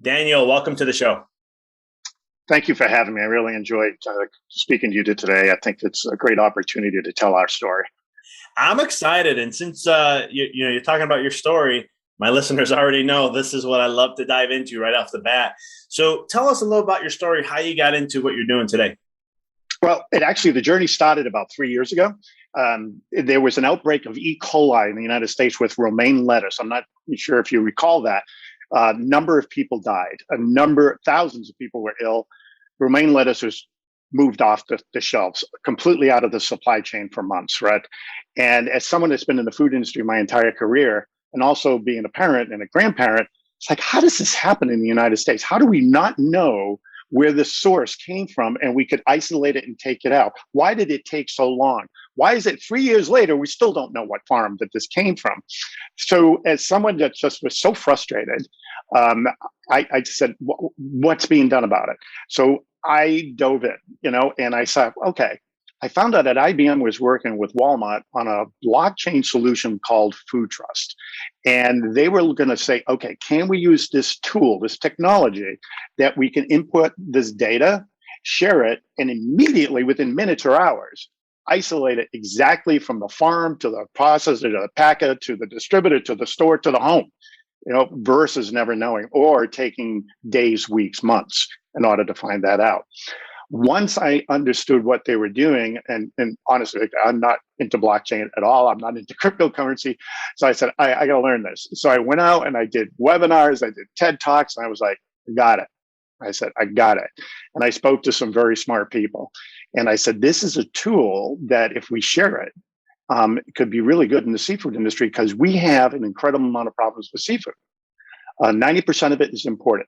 Daniel, welcome to the show. Thank you for having me. I really enjoyed speaking to you today. I think it's a great opportunity to tell our story. I'm excited, and since you're talking about your story, my listeners already know this is what I love to dive into right off the bat. So, tell us a little about your story, how you got into what you're doing today. Well, the journey started about 3 years ago. There was an outbreak of E. coli in the United States with romaine lettuce. I'm not sure if you recall that. A number of people died. Thousands of people were ill. Romaine lettuce was moved off the shelves, completely out of the supply chain for months, right? And as someone that's been in the food industry my entire career, and also being a parent and a grandparent, it's like, how does this happen in the United States? How do we not know where the source came from and we could isolate it and take it out? Why did it take so long? Why is it 3 years later, we still don't know what farm that this came from? So as someone that just was so frustrated, I just said, what's being done about it? So I dove in, and I said, okay. I found out that IBM was working with Walmart on a blockchain solution called Food Trust. And they were going to say, okay, can we use this tool, this technology, that we can input this data, share it, and immediately within minutes or hours, isolate it exactly from the farm to the processor to the packer to the distributor to the store to the home, versus never knowing or taking days, weeks, months in order to find that out. Once I understood what they were doing, and honestly, I'm not into blockchain at all. I'm not into cryptocurrency. So I said, I got to learn this. So I went out and I did webinars, I did TED Talks, and I was like, I got it. I said, I got it. And I spoke to some very smart people. And I said, this is a tool that if we share it, it could be really good in the seafood industry because we have an incredible amount of problems with seafood. 90% of it is imported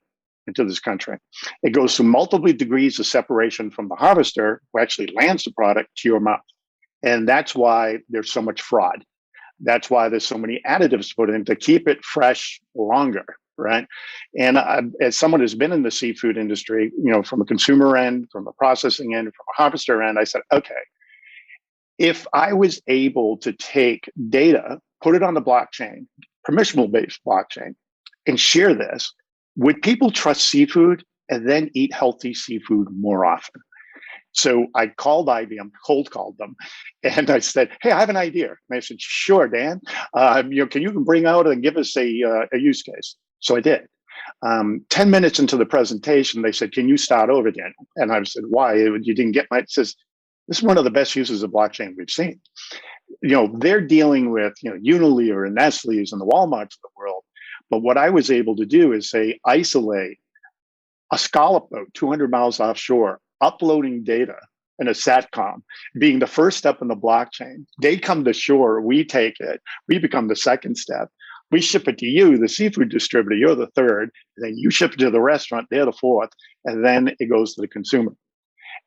into this country. It goes through multiple degrees of separation from the harvester who actually lands the product to your mouth. And that's why there's so much fraud. That's why there's so many additives put in to keep it fresh longer, right? And as someone who's been in the seafood industry, from a consumer end, from a processing end, from a harvester end, I said, okay, if I was able to take data, put it on the blockchain, permissionable-based blockchain, and share this, would people trust seafood and then eat healthy seafood more often? So I called IBM, cold called them, and I said, "Hey, I have an idea." And they said, "Sure, Dan. Can you bring out and give us a use case?" So I did. 10 minutes into the presentation, they said, "Can you start over, Daniel?" And I said, "Why? You didn't get my?" It says, "This is one of the best uses of blockchain we've seen." They're dealing with Unilever and Nestle's and the Walmarts of the world. But what I was able to do is say, isolate a scallop boat 200 miles offshore, uploading data in a SATCOM, being the first step in the blockchain. They come to shore, we take it, we become the second step. We ship it to you, the seafood distributor, you're the third, and then you ship it to the restaurant, they're the fourth, and then it goes to the consumer.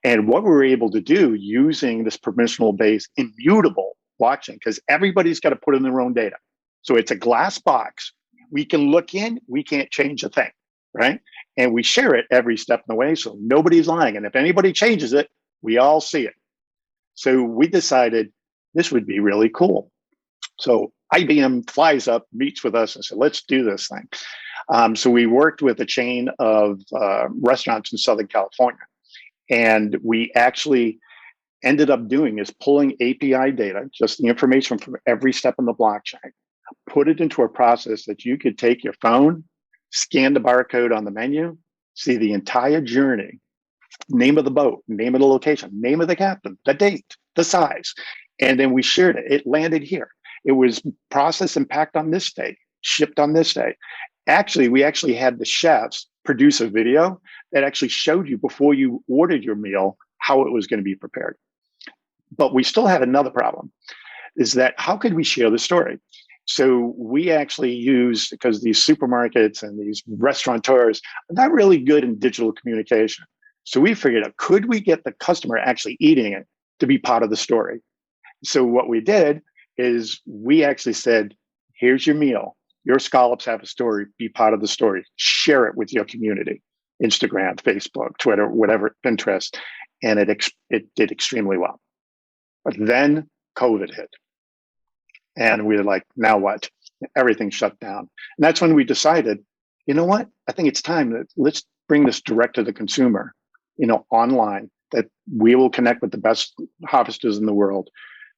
And what we're able to do using this permissional-based immutable blockchain, because everybody's got to put in their own data. So it's a glass box. We can look in, we can't change a thing, right? And we share it every step of the way, so nobody's lying. And if anybody changes it, we all see it. So we decided this would be really cool. So IBM flies up, meets with us, and said, let's do this thing. So we worked with a chain of restaurants in Southern California. And we actually ended up doing is pulling API data, just the information from every step in the blockchain, put it into a process that you could take your phone, scan the barcode on the menu, see the entire journey, name of the boat, name of the location, name of the captain, the date, the size. And then we shared it. It landed here. It was processed and packed on this day, shipped on this day. We actually had the chefs produce a video that actually showed you before you ordered your meal how it was going to be prepared. But we still had another problem, is that how could we share the story? So we actually used, because these supermarkets and these restaurateurs are not really good in digital communication. So we figured out, could we get the customer actually eating it to be part of the story? So what we did is we actually said, here's your meal. Your scallops have a story, be part of the story. Share it with your community. Instagram, Facebook, Twitter, whatever, Pinterest. And it did extremely well. But then COVID hit. And we were like, now what? Everything shut down. And that's when we decided, you know what? I think it's time that let's bring this direct to the consumer, online, that we will connect with the best harvesters in the world.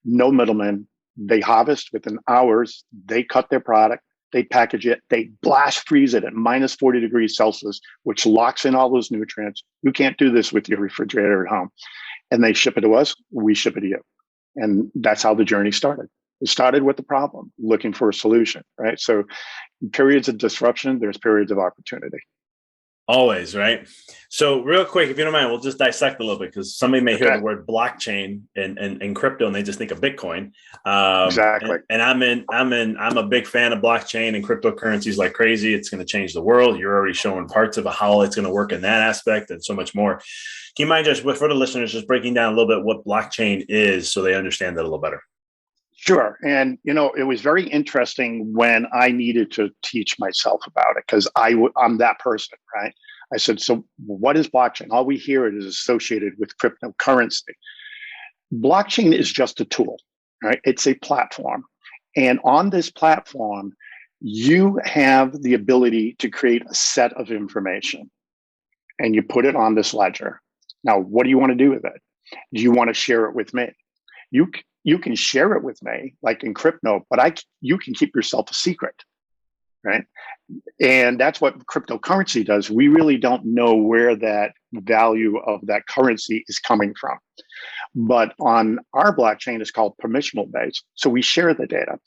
No middlemen. They harvest within hours. They cut their product. They package it. They blast freeze it at minus 40 degrees Celsius, which locks in all those nutrients. You can't do this with your refrigerator at home. And they ship it to us. We ship it to you. And that's how the journey started. It started with the problem, looking for a solution, right? So periods of disruption, there's periods of opportunity. Always, right? So real quick, if you don't mind, we'll just dissect a little bit because somebody may hear the word blockchain and crypto and they just think of Bitcoin. Exactly. And I'm a big fan of blockchain and cryptocurrencies like crazy. It's going to change the world. You're already showing parts of how it's going to work in that aspect and so much more. Can you mind just for the listeners, just breaking down a little bit what blockchain is so they understand that a little better? Sure. And, it was very interesting when I needed to teach myself about it because I'm that person, right? I said, so what is blockchain? All we hear it is associated with cryptocurrency. Blockchain is just a tool, right? It's a platform. And on this platform, you have the ability to create a set of information and you put it on this ledger. Now, what do you want to do with it? Do you want to share it with me? You can share it with me, like in crypto, but you can keep yourself a secret, right? And that's what cryptocurrency does. We really don't know where that value of that currency is coming from. But on our blockchain, it's called permissional based. So we share the data.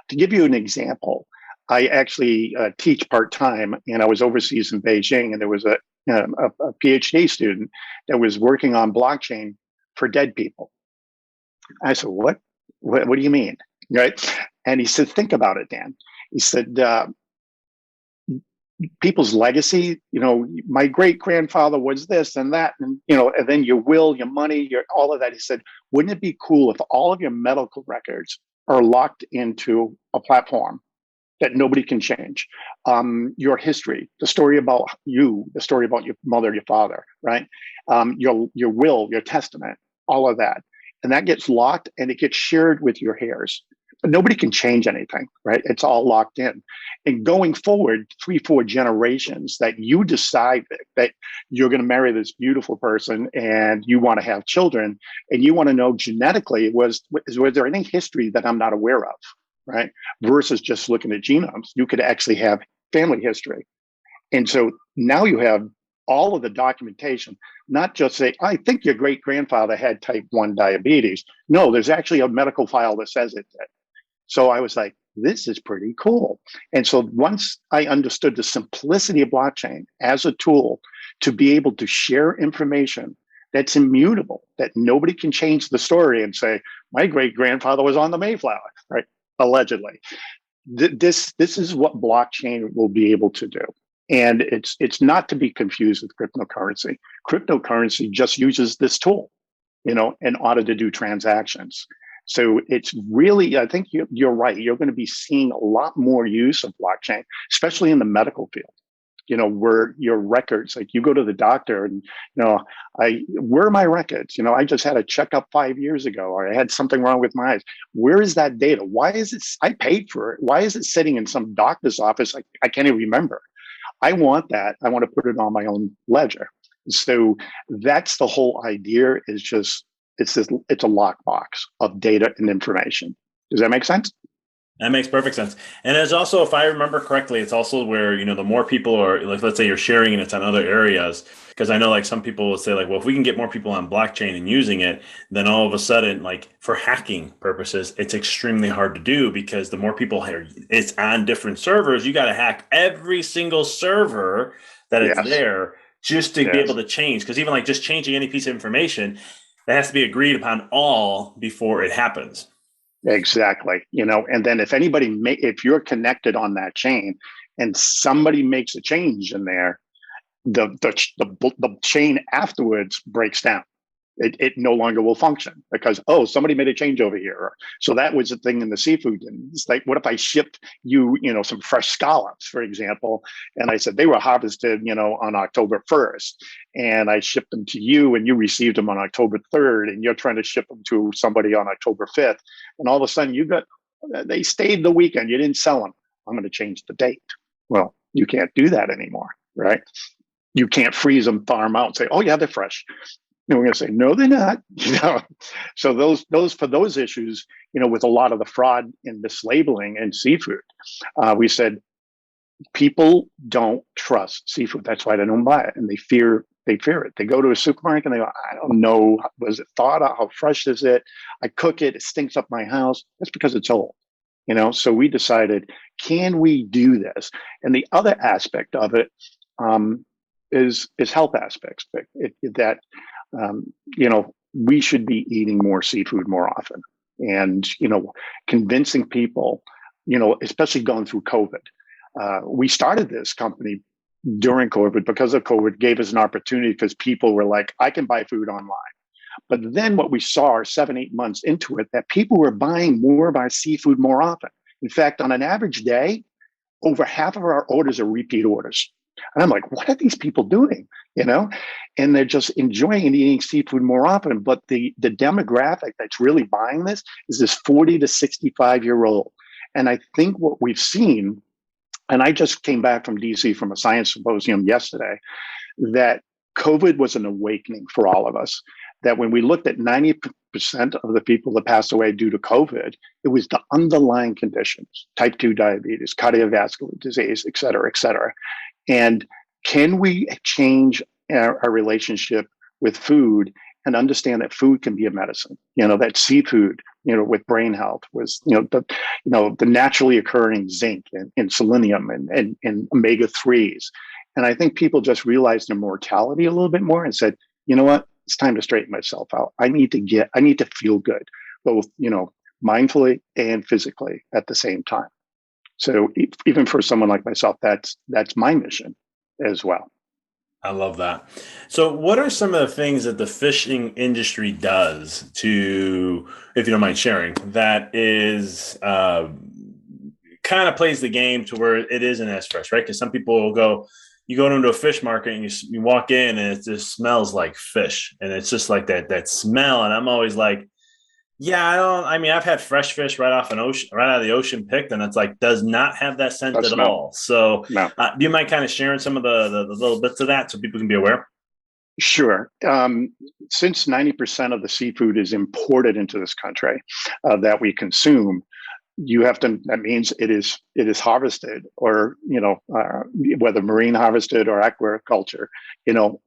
To give you an example, I actually teach part-time, and I was overseas in Beijing, and there was a PhD student that was working on blockchain for dead people. I said, what do you mean? Right. And he said, think about it, Dan. He said, people's legacy, my great grandfather was this and that, and, and then your will, your money, all of that. He said, wouldn't it be cool if all of your medical records are locked into a platform that nobody can change? Your history, the story about you, the story about your mother, your father, right? Your will, your testament, all of that. And that gets locked and it gets shared with your heirs. But nobody can change anything, right? It's all locked in. And going forward, 3-4 generations, that you decide that you're going to marry this beautiful person and you want to have children and you want to know genetically, was there any history that I'm not aware of, right? Versus just looking at genomes. You could actually have family history. And so now you have all of the documentation, not just say, I think your great grandfather had type 1 diabetes. No, there's actually a medical file that says it did. So I was like, this is pretty cool. And so once I understood the simplicity of blockchain as a tool to be able to share information that's immutable, that nobody can change the story and say, my great grandfather was on the Mayflower, right? Allegedly. This is what blockchain will be able to do. And it's not to be confused with cryptocurrency. Cryptocurrency just uses this tool, in order to do transactions. So it's really, I think you're right. You're going to be seeing a lot more use of blockchain, especially in the medical field. Where your records, like you go to the doctor and, where are my records? I just had a checkup 5 years ago, or I had something wrong with my eyes. Where is that data? Why is it, I paid for it. Why is it sitting in some doctor's office? I can't even remember. I want that. I want to put it on my own ledger. So that's the whole idea, is just, it's a lockbox of data and information. Does that make sense? That makes perfect sense. And it's also, if I remember correctly, it's also where, the more people are, like, let's say you're sharing and it's on other areas, because I know like some people will say like, well, if we can get more people on blockchain and using it, then all of a sudden, like for hacking purposes, it's extremely hard to do because the more people it's on different servers, you got to hack every single server that it's there just to be able to change. Because even like just changing any piece of information, that has to be agreed upon all before it happens. Exactly. And then if you're connected on that chain and somebody makes a change in there, the chain afterwards breaks down. It no longer will function because, somebody made a change over here. So that was the thing in the seafood. And it's like, what if I shipped you, some fresh scallops, for example, and I said they were harvested, on October 1st, and I shipped them to you and you received them on October 3rd, and you're trying to ship them to somebody on October 5th. And all of a sudden they stayed the weekend. You didn't sell them. I'm going to change the date. Well, You can't do that anymore, right? You can't freeze them, thaw them out, and say, "Oh yeah, they're fresh." And we're going to say, "No, they're not." So those for those issues, with a lot of the fraud and mislabeling in seafood, we said people don't trust seafood. That's why they don't buy it, and they fear it. They go to a supermarket and they go, "I don't know, was it thawed out? How fresh is it? I cook it, it stinks up my house." That's because it's old. So we decided, can we do this? And the other aspect of it is health aspects that we should be eating more seafood more often, and convincing people, especially going through COVID. We started this company during COVID because of COVID gave us an opportunity because people were like, I can buy food online. But then what we saw are 7, 8 months into it, that people were buying more of our seafood more often. In fact, on an average day, over half of our orders are repeat orders. And I'm like, what are these people doing? And they're just enjoying and eating seafood more often. But the demographic that's really buying this is this 40 to 65-year-old. And I think what we've seen, and I just came back from DC from a science symposium yesterday, that COVID was an awakening for all of us. That when we looked at 90% of the people that passed away due to COVID, it was the underlying conditions, type 2 diabetes, cardiovascular disease, et cetera, et cetera. And can we change our relationship with food and understand that food can be a medicine? That seafood, with brain health, was the naturally occurring zinc and selenium and omega-3s. And I think people just realized their mortality a little bit more and said, you know what? It's time to straighten myself out. I need to feel good, both, mindfully and physically at the same time. So even for someone like myself, that's my mission as well. I love that. So, what are some of the things that the fishing industry does to, if you don't mind sharing, that is kind of plays the game to where it isn't as fresh, right? Because some people will go, you go into a fish market and you walk in and it just smells like fish, and it's just like that smell, and I'm always like, yeah, I've had fresh fish right out of the ocean picked, and it's like, does not have that scent That's at no, all. So, no. do you mind kind of sharing some of the little bits of that so people can be aware? Sure. Since 90% of the seafood is imported into this country that we consume, that means it is harvested, or whether marine harvested or aquaculture, in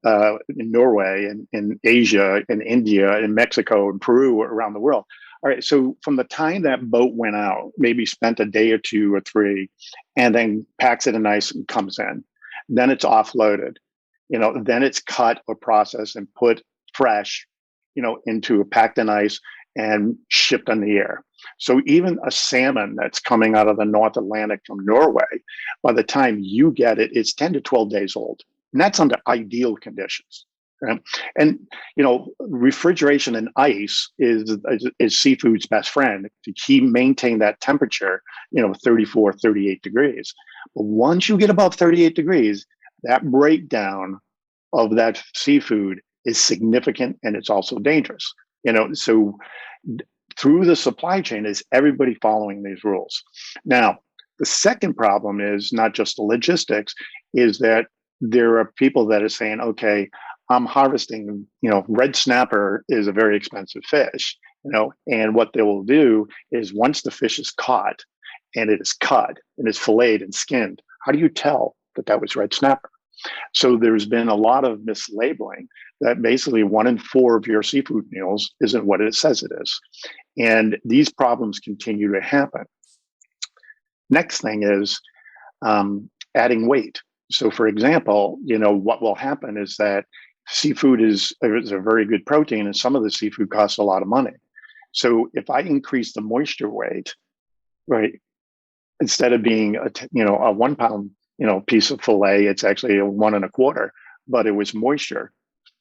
Norway and in Asia and India and Mexico and Peru, around the world. All right, so from the time that boat went out, maybe spent a day or 2 or 3, and then packs it in ice and comes in, then it's offloaded, then it's cut or processed and put fresh, into a packed in ice and shipped in the air. So even a salmon that's coming out of the North Atlantic from Norway, by the time you get it, it's 10 to 12 days old. And that's under ideal conditions. Right? And, refrigeration and ice is seafood's best friend to maintain that temperature, 34, 38 degrees. But once you get above 38 degrees, that breakdown of that seafood is significant, and it's also dangerous. So through the supply chain, is everybody following these rules? Now, the second problem is not just the logistics, is that there are people that are saying, okay, I'm harvesting, red snapper is a very expensive fish, and what they will do is, once the fish is caught and it is cut and is filleted and skinned, how do you tell that was red snapper? So there's been a lot of mislabeling that basically 1 in 4 of your seafood meals isn't what it says it is. And these problems continue to happen. Next thing is adding weight. So for example, what will happen is that seafood is a very good protein, and some of the seafood costs a lot of money. So if I increase the moisture weight, right, instead of being a 1 pound piece of filet, it's actually a 1 1/4, but it was moisture.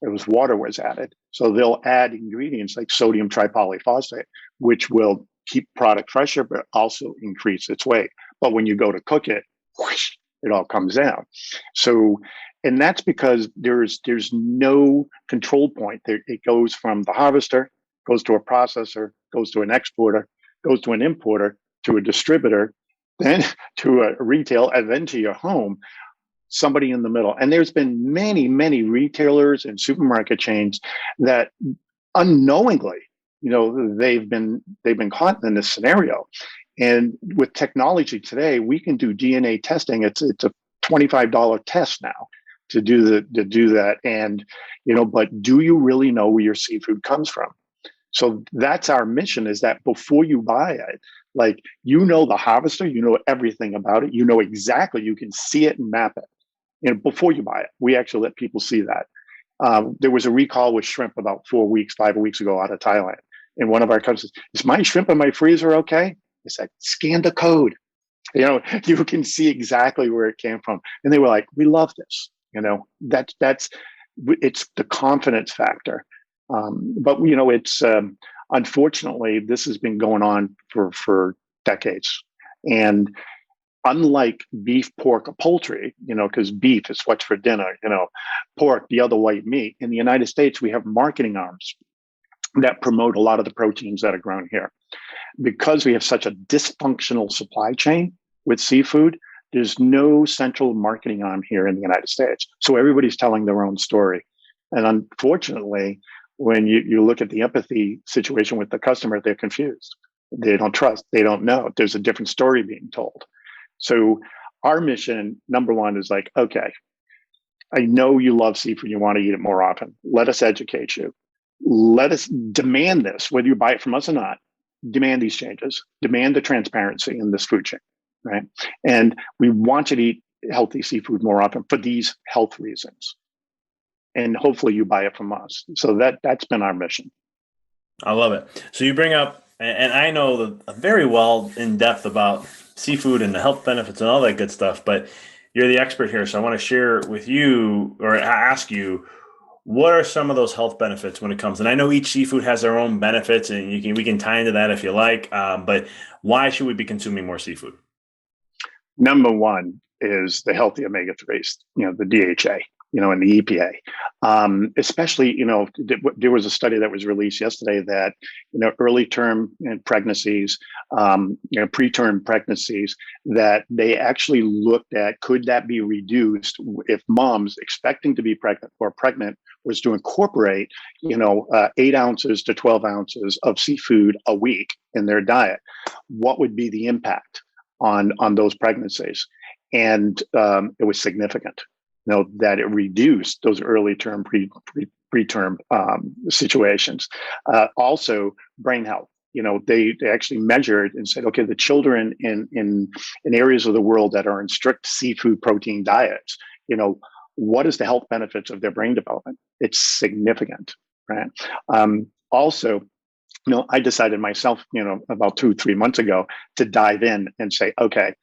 It was water was added. So they'll add ingredients like sodium tripolyphosphate, which will keep product fresher, but also increase its weight. But when you go to cook it, whoosh, it all comes down. So, and that's because there's no control point. It goes from the harvester, goes to a processor, goes to an exporter, goes to an importer, to a distributor, then to a retail, and then to your home, somebody in the middle. And there's been many, many retailers and supermarket chains that unknowingly, they've been caught in this scenario. And with technology today, we can do DNA testing. It's a $25 test now to do that. And but do you really know where your seafood comes from? So that's our mission, is that before you buy it, like, the harvester, everything about it, exactly, you can see it and map it. Before you buy it, we actually let people see that. There was a recall with shrimp about 5 weeks ago out of Thailand. And one of our customers said, "Is my shrimp in my freezer okay?" I said, "Scan the code." You can see exactly where it came from. And they were like, "We love this." That's it's the confidence factor. But it's unfortunately, this has been going on for decades. And unlike beef, pork, or poultry, because beef is what's for dinner, pork, the other white meat. In the United States, we have marketing arms that promote a lot of the proteins that are grown here. Because we have such a dysfunctional supply chain with seafood, there's no central marketing arm here in the United States. So everybody's telling their own story. And unfortunately, when you look at the empathy situation with the customer, they're confused. They don't trust. They don't know. There's a different story being told. So our mission, number one, is like, okay, I know you love seafood. You want to eat it more often. Let us educate you. Let us demand this, whether you buy it from us or not. Demand these changes. Demand the transparency in this food chain, right? And we want you to eat healthy seafood more often for these health reasons. And hopefully you buy it from us. So that's been our mission. I love it. So you bring up, and I know very well in depth about seafood and the health benefits and all that good stuff, but you're the expert here. So I want to share with you, or ask you, what are some of those health benefits when it comes? And I know each seafood has their own benefits, and we can tie into that if you like. But why should we be consuming more seafood? Number one is the healthy omega-3s, the DHA, and the EPA. Especially, there was a study that was released yesterday that, early term pregnancies, preterm pregnancies, that they actually looked at, could that be reduced if moms expecting to be pregnant or pregnant was to incorporate, 8 ounces to 12 ounces of seafood a week in their diet? What would be the impact on those pregnancies? And it was significant. That it reduced those early term, preterm situations. Also, brain health. They actually measured and said, okay, the children in areas of the world that are in strict seafood protein diets, what is the health benefits of their brain development? It's significant, right? Also, I decided myself, about 2-3 months ago, to dive in and say, okay,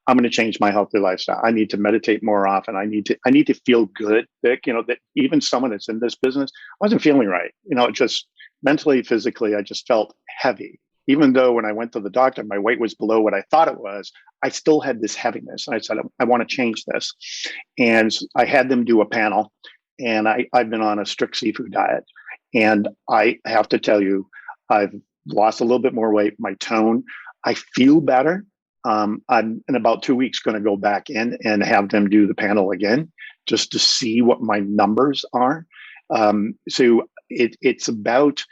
I'm going to change my healthy lifestyle. I need to meditate more often. I need to feel good. That even someone that's in this business wasn't feeling right. Just mentally, physically, I just felt heavy. Even though when I went to the doctor, my weight was below what I thought it was, I still had this heaviness. And I said, I want to change this. And I had them do a panel, and I've been on a strict seafood diet. And I have to tell you, I've lost a little bit more weight, my tone, I feel better. I'm in about 2 weeks going to go back in and have them do the panel again, just to see what my numbers are. So it's about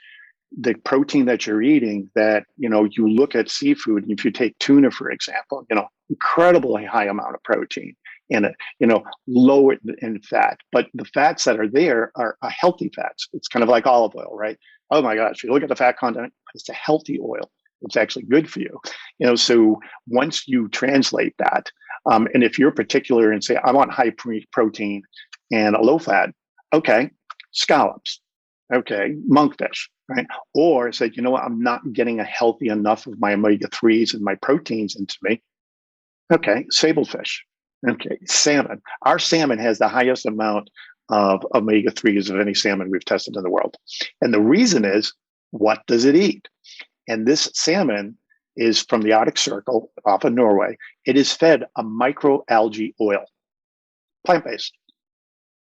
the protein that you're eating, that, you look at seafood, and if you take tuna, for example, incredibly high amount of protein in it, low in fat, but the fats that are there are healthy fats. It's kind of like olive oil, right? Oh my gosh, you look at the fat content, it's a healthy oil. It's actually good for you. So once you translate that, and if you're particular and say, I want high protein and a low fat, okay, scallops, okay, monkfish, right? Or say, what, I'm not getting a healthy enough of my omega-3s and my proteins into me. Okay, sablefish, okay, salmon. Our salmon has the highest amount of omega-3s of any salmon we've tested in the world. And the reason is, what does it eat? And this salmon is from the Arctic Circle off of Norway. It is fed a microalgae oil, plant-based,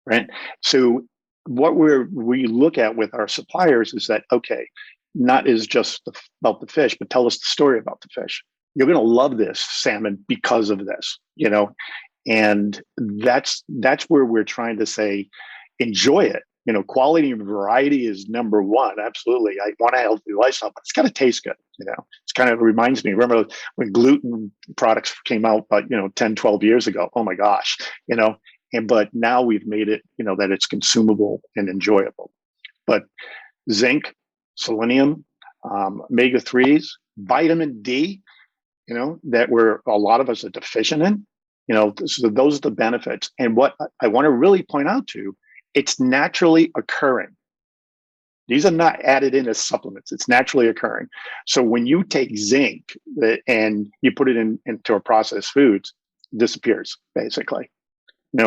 right? So what we look at with our suppliers is that, okay, not is just about the fish, but tell us the story about the fish. you're going to love this salmon because of this, and that's where we're trying to say, enjoy it. Quality and variety is number one. Absolutely. I want a healthy lifestyle, but it's got to taste good. It's kind of reminds me, remember when gluten products came out, about, 10, 12 years ago? Oh my gosh, but now we've made it, that it's consumable and enjoyable. But zinc, selenium, omega-3s, vitamin D, that a lot of us are deficient in, so those are the benefits. And what I want to really point out to, it's naturally occurring. These are not added in as supplements. It's naturally occurring. So when you take zinc and you put it into a processed foods, it disappears basically.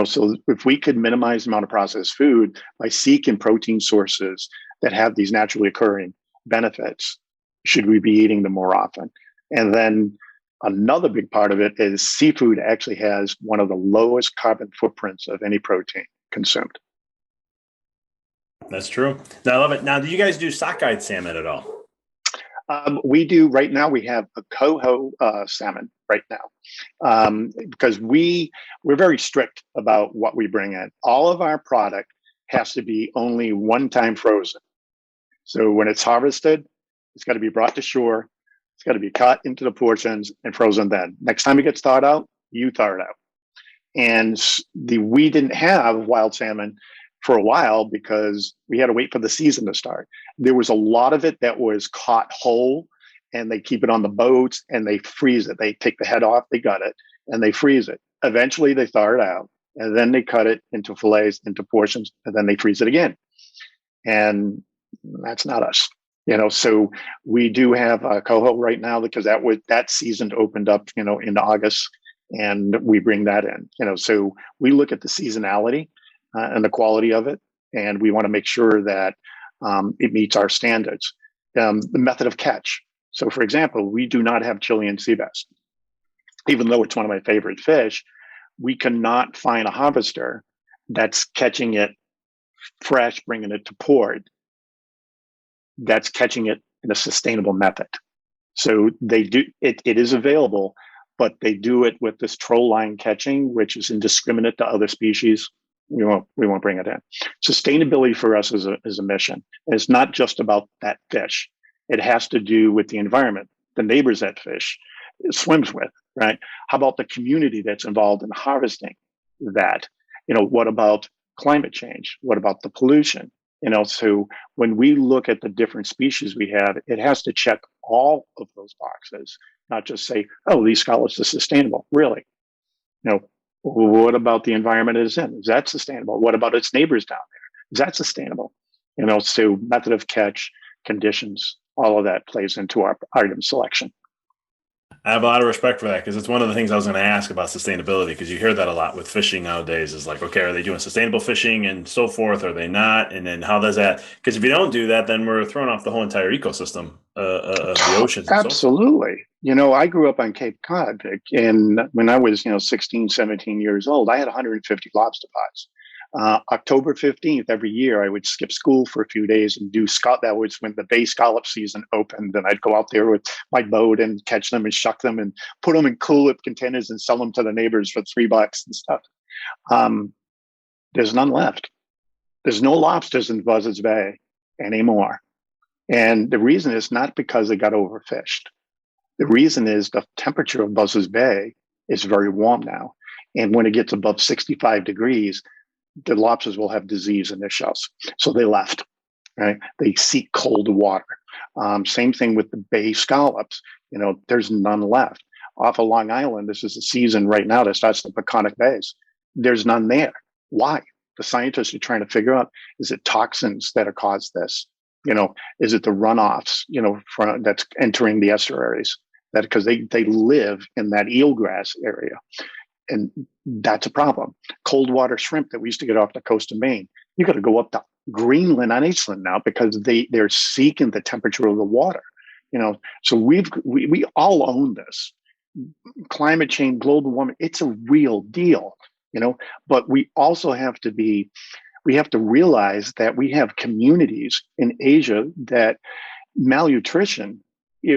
So if we could minimize the amount of processed food by seeking protein sources that have these naturally occurring benefits, should we be eating them more often? And then another big part of it is seafood actually has one of the lowest carbon footprints of any protein consumed. That's true. Now, I love it. Now, do you guys do sockeye salmon at all? We do right now. We have a coho salmon right now because we're very strict about what we bring in. All of our product has to be only one-time frozen. So when it's harvested, it's got to be brought to shore. It's got to be cut into the portions and frozen then. Next time it gets thawed out, you thaw it out. And we didn't have wild salmon for a while because we had to wait for the season to start. There was a lot of it that was caught whole, and they keep it on the boats and they freeze it. They take the head off, they gut it, and they freeze it. Eventually they thaw it out, and then they cut it into fillets, into portions, and then they freeze it again. And that's not us. So we do have a coho right now because that season opened up, in August, and we bring that in. So we look at the seasonality and the quality of it, and we want to make sure that it meets our standards. The method of catch. So, for example, we do not have Chilean sea bass, even though it's one of my favorite fish. We cannot find a harvester that's catching it fresh, bringing it to port, that's catching it in a sustainable method. So they do it. It is available, but they do it with this troll line catching, which is indiscriminate to other species. We won't bring it in. Sustainability for us is a mission. And it's not just about that fish. It has to do with the environment, the neighbors that fish swims with, right? How about the community that's involved in harvesting that? What about climate change? What about the pollution? So when we look at the different species we have, it has to check all of those boxes, not just say, oh, these scallops are sustainable. Really? What about the environment it is in? Is that sustainable? What about its neighbors down there? Is that sustainable? So method of catch, conditions, all of that plays into our item selection. I have a lot of respect for that because it's one of the things I was going to ask about sustainability, because you hear that a lot with fishing nowadays is like, okay, are they doing sustainable fishing and so forth? Are they not? And then how does that? Because if you don't do that, then we're throwing off the whole entire ecosystem of the oceans. And absolutely. I grew up on Cape Cod, Vic, and when I was, 16, 17 years old, I had 150 lobster pots. October 15th every year, I would skip school for a few days and do scallop. That was when the bay scallop season opened, and I'd go out there with my boat and catch them and shuck them and put them in Cool containers and sell them to the neighbors for $3 and stuff. There's none left. There's no lobsters in Buzzards Bay anymore. And the reason is not because they got overfished. The reason is the temperature of Buzzards Bay is very warm now. And when it gets above 65 degrees, the lobsters will have disease in their shells. So they left, right? They seek cold water. Same thing with the bay scallops. There's none left. Off of Long Island, this is the season right now that starts the Peconic Bays. There's none there. Why? The scientists are trying to figure out, is it toxins that have caused this? Is it the runoffs, that's entering the estuaries? That because they live in that eelgrass area. And that's a problem. Cold water shrimp that we used to get off the coast of Maine, you got to go up to Greenland on Iceland now because they're seeking the temperature of the water. So we all own this. Climate change, global warming, it's a real deal. But we also have to realize that we have communities in Asia that malnutrition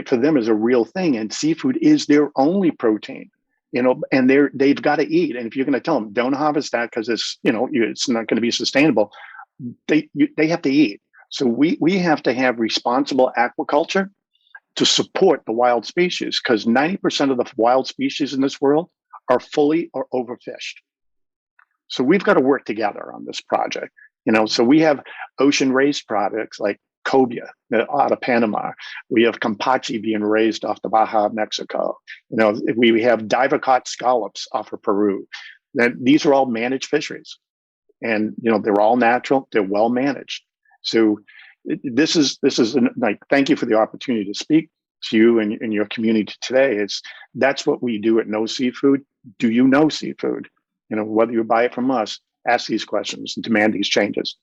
for them is a real thing, and seafood is their only protein. And they've got to eat. And if you're going to tell them don't harvest that because it's not going to be sustainable, they have to eat. So we have to have responsible aquaculture to support the wild species, because 90% of the wild species in this world are fully or overfished. So we've got to work together on this project. So we have ocean raised products like cobia out of Panama. We have campachi being raised off the Baja of Mexico. We have diver caught scallops off of Peru. These are all managed fisheries, and they're all natural. They're well managed. So this is like, thank you for the opportunity to speak to you and your community today. That's what we do at KnowSeafood. Do you know seafood? Whether you buy it from us, ask these questions and demand these changes.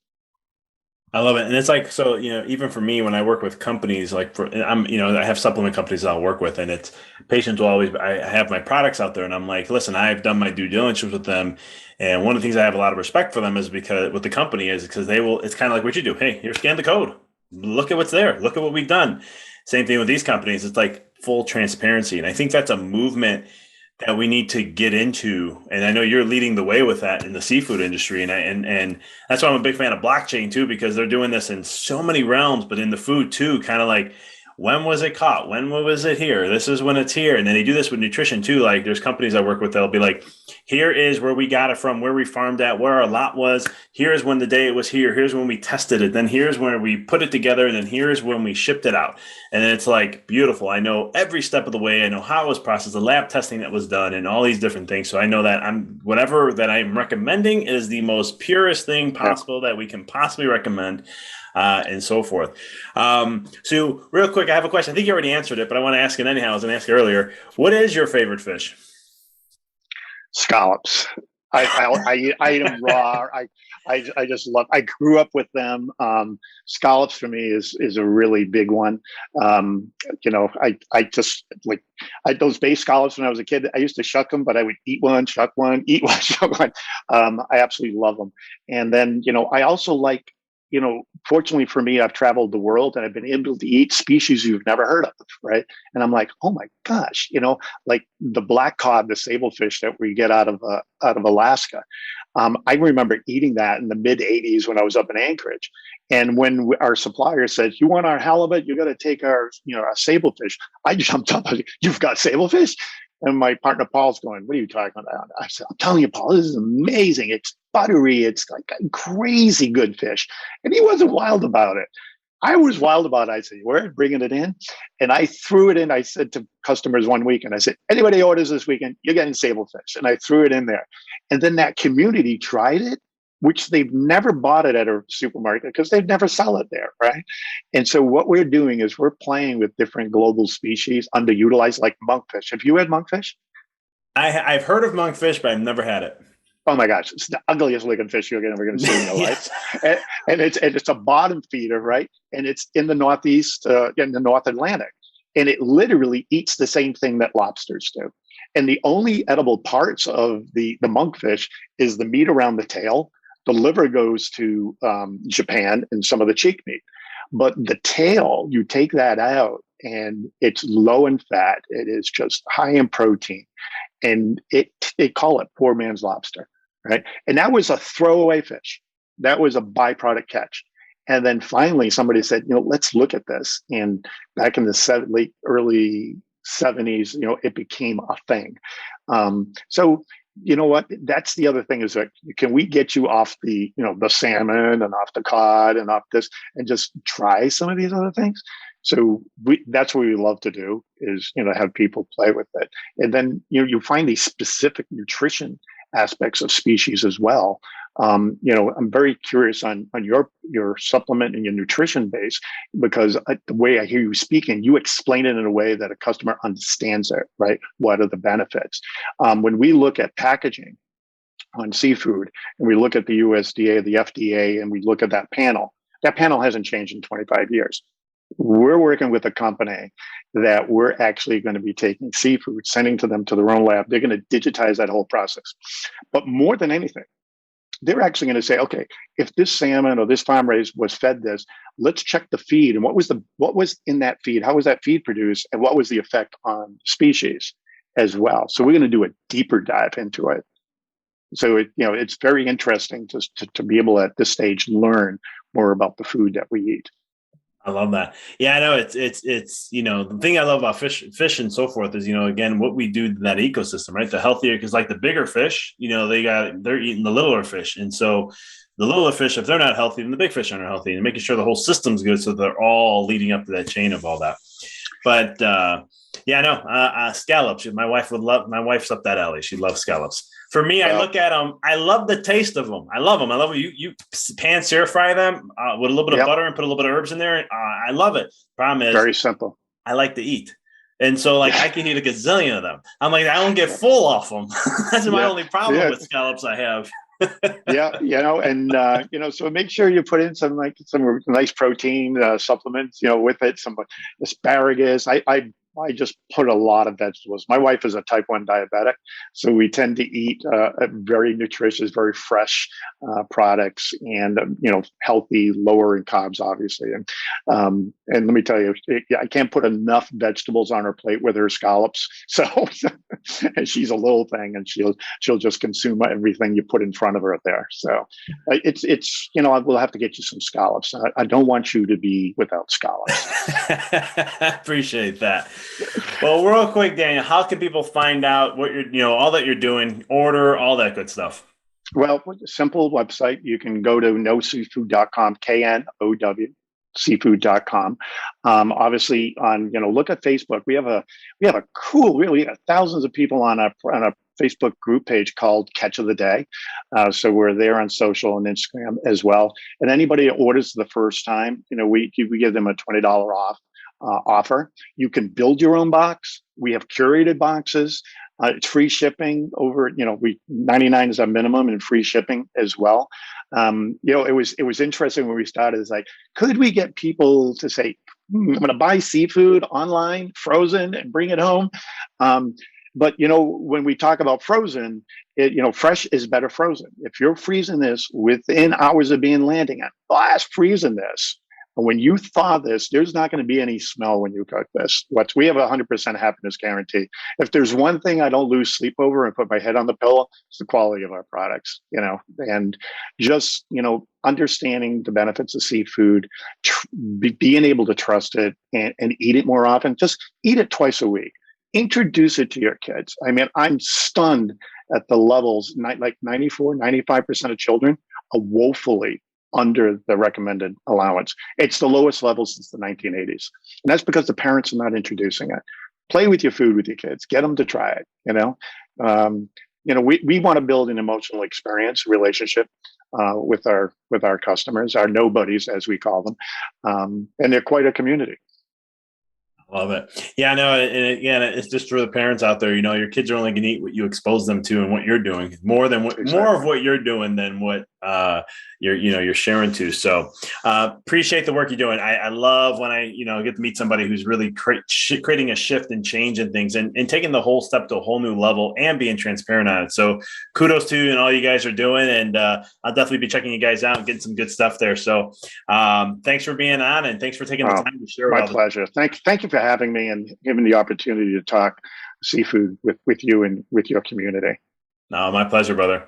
I love it. And it's like, so, even for me, when I work with companies, like I have supplement companies I'll work with, and it's patients will always, I have my products out there, and I'm like, listen, I've done my due diligence with them. And one of the things I have a lot of respect for them is because with the company is because it's kind of like what you do. Hey, here, scan the code. Look at what's there. Look at what we've done. Same thing with these companies. It's like full transparency. And I think that's a movement that we need to get into. And I know you're leading the way with that in the seafood industry. And that's why I'm a big fan of blockchain too, because they're doing this in so many realms, but in the food too, kind of like, when was it caught? When was it here? This is when it's here. And then they do this with nutrition too. Like there's companies I work with, they'll be like, here is where we got it from, where we farmed at, where our lot was. Here's when the day it was here. Here's when we tested it. Then here's where we put it together. And then here's when we shipped it out. And then it's like, beautiful. I know every step of the way. I know how it was processed, the lab testing that was done, and all these different things. So I know that whatever that I'm recommending is the most purest thing possible that we can possibly recommend. And so forth. So real quick, I have a question. I think you already answered it, but I want to ask it anyhow. I was going to ask it earlier. What is your favorite fish? Scallops. I eat them raw. I just love. I grew up with them. Scallops for me is a really big one. I just like those bay scallops when I was a kid. I used to shuck them, but I would eat one, shuck one, eat one, shuck one. I absolutely love them. And then I also like. Fortunately for me, I've traveled the world and I've been able to eat species you've never heard of, right? And I'm like, oh my gosh, like the black cod, the sablefish that we get out of Alaska. I remember eating that in the mid '80s when I was up in Anchorage, and when our supplier said, "You want our halibut? You got to take our sablefish." I jumped up. You've got sablefish? And my partner Paul's going, "What are you talking about?" I said, "I'm telling you, Paul, this is amazing. It's buttery. It's like a crazy good fish." And he wasn't wild about it. I was wild about it. I said, "We're bringing it in." And I threw it in. I said to customers one week, and I said, "Anybody orders this weekend, you're getting sablefish." And I threw it in there. And then that community tried it, which they've never bought it at a supermarket because they'd never sell it there, right? And so what we're doing is we're playing with different global species underutilized, like monkfish. Have you had monkfish? I've heard of monkfish, but I've never had it. Oh my gosh, it's the ugliest looking fish you're ever going to see in your life. Yes. And it's a bottom feeder, right? And it's in the Northeast, in the North Atlantic. And it literally eats the same thing that lobsters do. And the only edible parts of the monkfish is the meat around the tail. The liver goes to Japan and some of the cheek meat. But the tail, you take that out and it's low in fat. It is just high in protein. And they call it poor man's lobster, right? And that was a throwaway fish. That was a byproduct catch. And then finally, somebody said, let's look at this. And back in the early 70s, it became a thing. So you know what? That's the other thing is that can we get you off the salmon and off the cod and off this and just try some of these other things? So that's what we love to do is, have people play with it. And then, you find these specific nutrition aspects of species as well. I'm very curious on your supplement and your nutrition base, because the way I hear you speaking, you explain it in a way that a customer understands it, right? What are the benefits? When we look at packaging on seafood and we look at the USDA, the FDA, and we look at that panel hasn't changed in 25 years. We're working with a company that we're actually going to be taking seafood, sending to them to their own lab. They're going to digitize that whole process. But more than anything, they're actually going to say, okay, if this salmon or this farm raised was fed this, let's check the feed and what was in that feed, how was that feed produced, and what was the effect on species as well. So we're going to do a deeper dive into it. So it's very interesting to be able at this stage learn more about the food that we eat. I love that. Yeah, I know it's the thing I love about fish and so forth is, again, what we do to that ecosystem, right? The healthier, because like the bigger fish, they're eating the littler fish. And so the littler fish, if they're not healthy, then the big fish aren't healthy, and making sure the whole system's good. So they're all leading up to that chain of all that. But yeah, no, scallops. My wife's up that alley. She loves scallops. For me, I look at them. I love the taste of them. I love them. I love you pan sear fry them with a little bit of butter and put a little bit of herbs in there. I love it. Problem is, very simple. I like to eat. And so I can eat a gazillion of them. I'm like, I don't get full off them. That's my only problem with scallops I have. So make sure you put in some nice protein supplements, with it, some asparagus. I just put a lot of vegetables. My wife is a type 1 diabetic, so we tend to eat very nutritious, very fresh products, and healthy, lower in carbs, obviously. And let me tell you, I can't put enough vegetables on her plate with her scallops. So and she's a little thing, and she'll just consume everything you put in front of her there. So we'll have to get you some scallops. I don't want you to be without scallops. I appreciate that. Well, real quick, Daniel, how can people find out what all that you're doing, order, all that good stuff? Well, with a simple website, you can go to KnowSeafood.com, KNOW, seafood.com. Obviously look at Facebook. We have thousands of people on a Facebook group page called Catch of the Day. So we're there on social and Instagram as well. And anybody that orders the first time, we give them a $20 off offer. You can build your own box. We have curated boxes. It's free shipping over, 99 is our minimum, and free shipping as well. It was interesting when we started. It's like, could we get people to say, I'm going to buy seafood online, frozen, and bring it home? But when we talk about frozen, fresh is better frozen. If you're freezing this within hours of being landing at blast freezing this, and when you thaw this, there's not going to be any smell when you cook this. We have a 100% happiness guarantee. If there's one thing I don't lose sleep over and put my head on the pillow, it's the quality of our products, and just, understanding the benefits of seafood, being able to trust it and eat it more often. Just eat it twice a week. Introduce it to your kids. I mean, I'm stunned at the levels, like 94, 95% of children are woefully under the recommended allowance. It's the lowest level since the 1980s. And that's because the parents are not introducing it. Play with your food with your kids. Get them to try it, we want to build an emotional experience relationship with our customers, our nobodies, as we call them. And they're quite a community. Love it. Yeah, I know. And again, it's just for the parents out there, your kids are only going to eat what you expose them to and what you're doing, more of what you're doing than what you're sharing to. So appreciate the work you're doing. I love when I get to meet somebody who's really creating a shift and change in things and taking the whole step to a whole new level and being transparent on it. So kudos to you and all you guys are doing. And I'll definitely be checking you guys out and getting some good stuff there. So thanks for being on, and thanks for taking the time to share. My pleasure. Thank you for having me and giving the opportunity to talk seafood with you and with your community. No, my pleasure, brother.